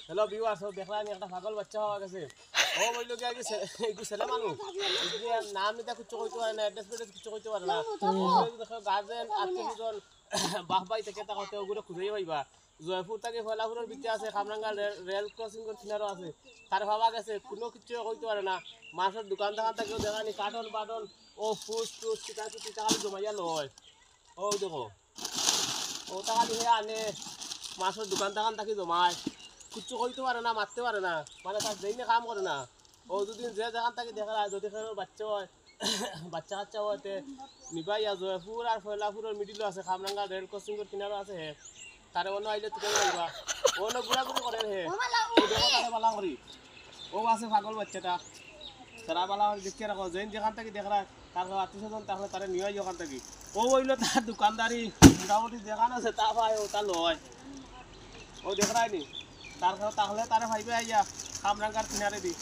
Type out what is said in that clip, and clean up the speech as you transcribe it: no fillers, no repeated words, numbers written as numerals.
Hello viewers, দেখলাম একটা পাগল বাচ্চা হওয়া গেছে। ও বইল কি আগে একটু ছেলে মানুষ নাম এটা কিছু কইতে পারে না, অ্যাড্রেস ফেড্রেস কিছু কইতে পারে না। দেখো গার্জেন আত্মীয়স্বজন বাহ বাই থেকে তাকতে ওগুলো খুঁজেই পাইবা। জয়পুর থেকে ফলাফুরের ভিতরে আছে, খামরাঙ্গা রেল ক্রসিং কিনারও আছে। তার ভাবা গেছে কোনো কিছু কইতে পারে না। মাছের দোকান দোকান থেকেও দেখানি কার্টন বাটন ও ফুস টুস টিকা টুটি টাকা জমাইয়া লয়। ও দেখো ও টাকা দিয়ে আনে, মাছের দোকান দোকান থাকি জমায়, কিচ্ছু কইতে পারে না, মারতে পারে না, মানে তার যেইনে কাম করে না। ও দুদিন যে দেখান থাকি দেখা যদি বাচ্চা হয় বাচ্চা কাচ্চা হতে নিবাইয়া জয়পুর আর ফয়লাপুরের মিডিলও আছে, খামরাঙ্গা রেল ক্রসিংয়ের কিনারও আছে। হে তারে অন্য আইলে তুই যাইবা অন্য ঘুরাঘুরি করে। হে ও দেখো তারে বালা করি ও আছে পাগল বাচ্চাটা, তারা বালা করে দেখতে রাখো। যেন যেখান থেকে দেখা তার আত্মীয়স্বজন তাহলে তারা নিয়ে আই ওখান থেকে। ও হইলো তার দোকানদারি মোটামুটি যেখান আছে তা ভাই ও তা লয়। ও দেখ রায়নি তার তাহলে তারা ভাইবে আইয়া খামরাঙ্গার কিনারে দি।